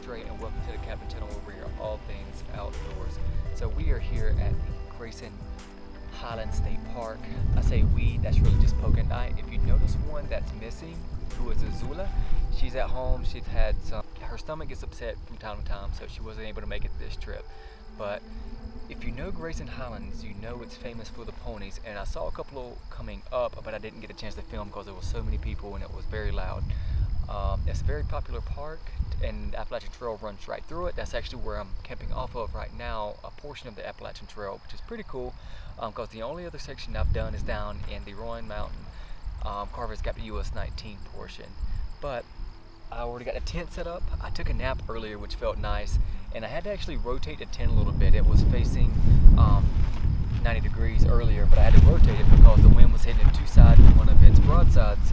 Dre, and welcome to the Cabin Channel, where we are all things outdoors. So we are here at the Grayson Highland State Park. I say we, that's really just Poke and I. If you notice one that's missing, who is Azula, she's at home. She's had her stomach gets upset from time to time, so she wasn't able to make it this trip. But if you know Grayson Highlands, you know it's famous for the ponies, and I saw a couple coming up, but I didn't get a chance to film because there was so many people and it was very loud. It's a very popular park, and the Appalachian Trail runs right through it. That's actually where I'm camping off of right now, a portion of the Appalachian Trail, which is pretty cool because the only other section I've done is down in the Rowan Mountain, Carver's Gap, the US 19 portion. But I already got the tent set up. I took a nap earlier, which felt nice, and I had to actually rotate the tent a little bit. It was facing 90 degrees earlier, but I had to rotate it because the wind was hitting it two sides of one of its broadsides,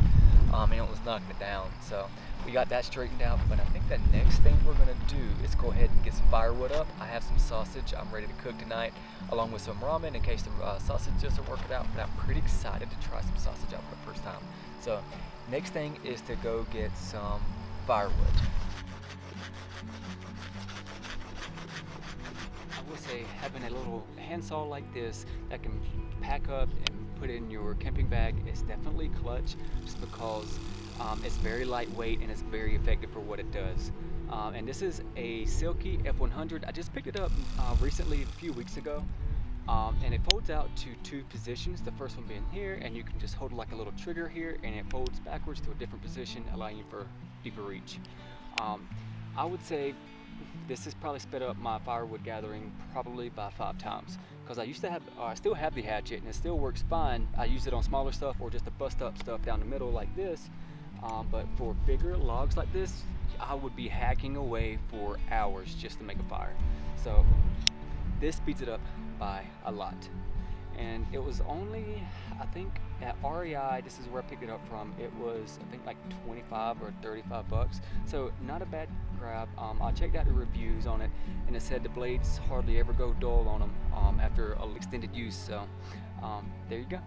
and it was knocking it down. So we got that straightened out, but I think the next thing we're gonna do is go ahead and get some firewood up. I have some sausage I'm ready to cook tonight, along with some ramen in case the sausage doesn't work it out, but I'm pretty excited to try some sausage out for the first time. So next thing is to go get some firewood. I would say having a little handsaw like this that can pack up and put in your camping bag is definitely clutch, just because it's very lightweight and it's very effective for what it does. And this is a Silky F100. I just picked it up recently, a few weeks ago, and it folds out to two positions. The first one being here, and you can just hold like a little trigger here, and it folds backwards to a different position, allowing you for deeper reach. I would say this has probably sped up my firewood gathering probably by 5 times, because I still have the hatchet and it still works fine. I use it on smaller stuff or just to bust up stuff down the middle like this, but for bigger logs like this, I would be hacking away for hours just to make a fire. So this speeds it up by a lot. And it was only, I think at REI, this is where I picked it up from, it was I think like 25 or 35 bucks. So not a bad grab. I checked out the reviews on it, and it said the blades hardly ever go dull on them after extended use. So there you go.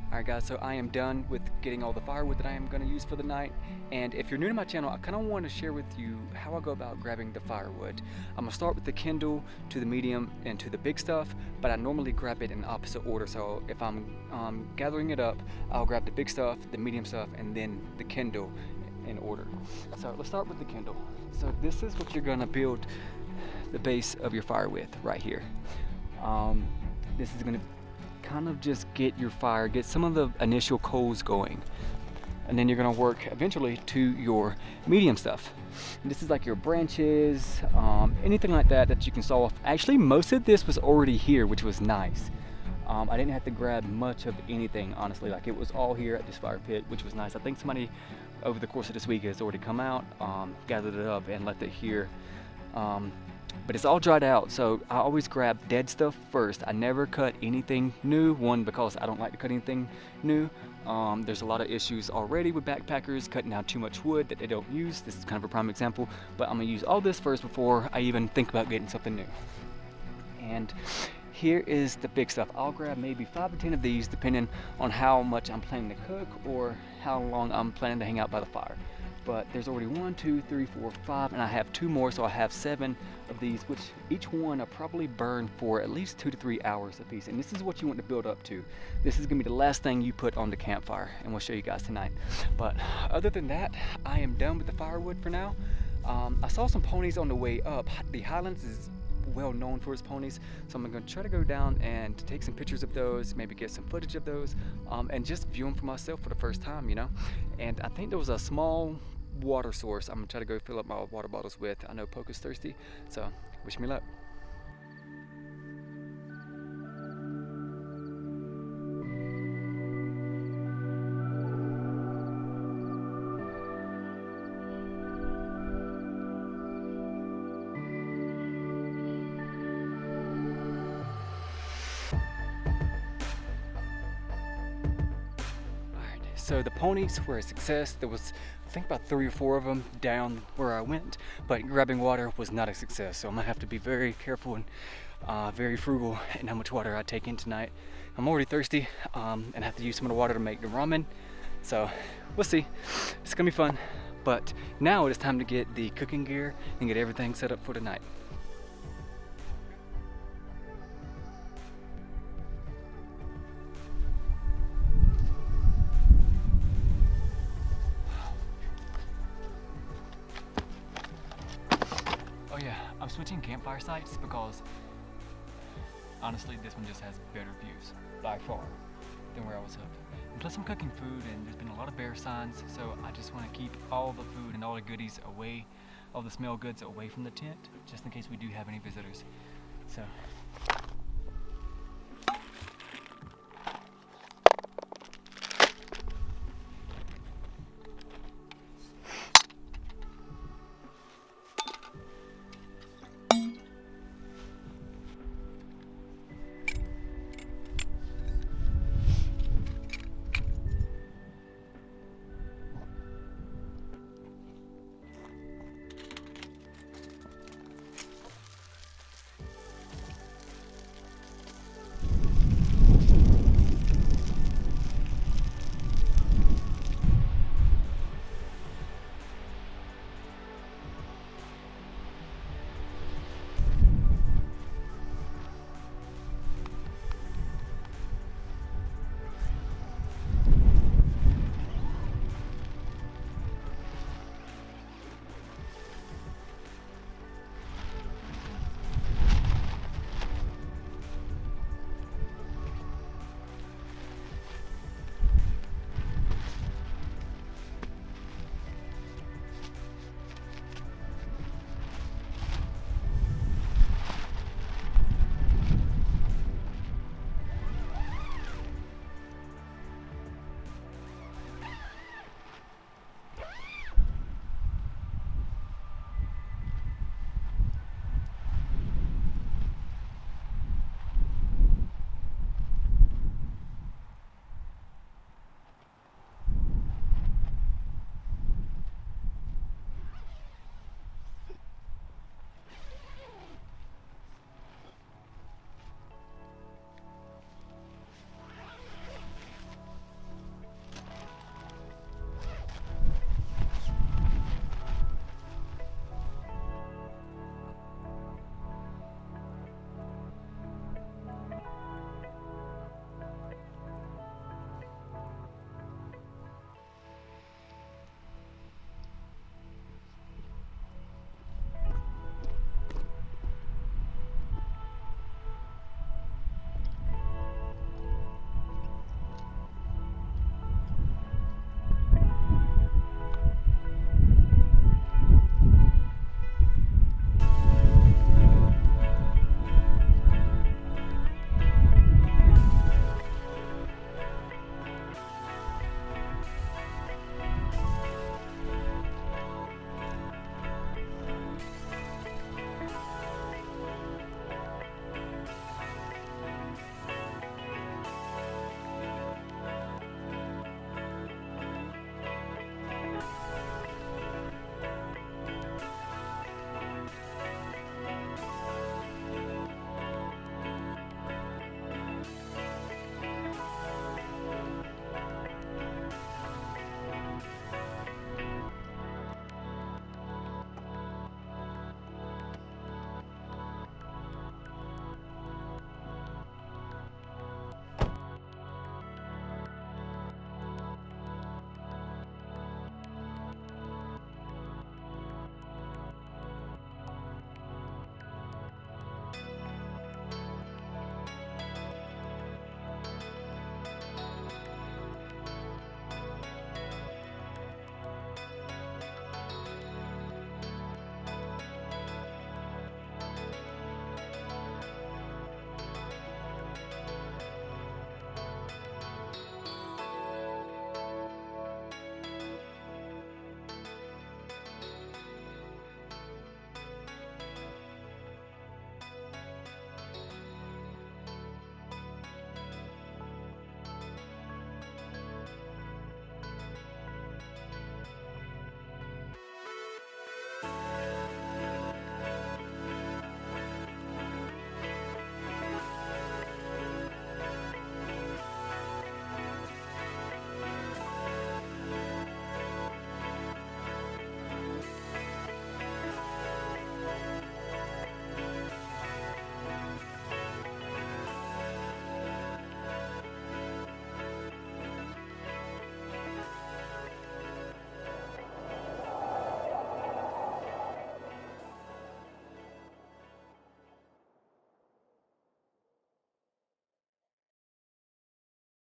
Alright guys, so I am done with getting all the firewood that I am going to use for the night. And if you're new to my channel, I kind of want to share with you how I go about grabbing the firewood. I'm going to start with the Kindle, to the medium, and to the big stuff, but I normally grab it in opposite order. So if I'm gathering it up, I'll grab the big stuff, the medium stuff, and then the Kindle in order. So let's start with the Kindle. So this is what you're going to build the base of your fire with right here. This is going to kind of just get your fire, get some of the initial coals going, and then you're going to work eventually to your medium stuff. And this is like your branches, anything like that you can saw off. Actually, most of this was already here, which was nice. I didn't have to grab much of anything, honestly. Like, it was all here at this fire pit, which was nice. I think somebody over the course of this week has already come out, gathered it up and left it here. But it's all dried out, so I always grab dead stuff first. I never cut anything new, one, because I don't like to cut anything new. There's a lot of issues already with backpackers cutting down too much wood that they don't use. This is kind of a prime example, but I'm gonna use all this first before I even think about getting something new. And here is the big stuff. I'll grab maybe 5 to 10 of these, depending on how much I'm planning to cook or how long I'm planning to hang out by the fire. But there's already 1, 2, 3, 4, 5, and I have 2 more, so I have 7 of these, which each one I probably burn for at least 2 to 3 hours a piece. And this is what you want to build up to. This is gonna be the last thing you put on the campfire, and we'll show you guys tonight. But other than that, I am done with the firewood for now. I saw some ponies on the way up. The Highlands is well known for its ponies, so I'm going to try to go down and take some pictures of those, maybe get some footage of those, and just view them for myself for the first time, you know. And I think there was a small water source I'm gonna try to go fill up my water bottles with. I know Poke is thirsty, so wish me luck. So the ponies were a success. There was, I think, about 3 or 4 of them down where I went, but grabbing water was not a success. So I'm gonna have to be very careful and very frugal in how much water I take in tonight. I'm already thirsty and have to use some of the water to make the ramen. So we'll see. It's gonna be fun. But now it is time to get the cooking gear and get everything set up for tonight. Oh yeah, I'm switching campfire sites because honestly this one just has better views by far than where I was up. And plus I'm cooking food and there's been a lot of bear signs, so I just want to keep all the food and all the goodies away, all the smell goods away from the tent, just in case we do have any visitors. So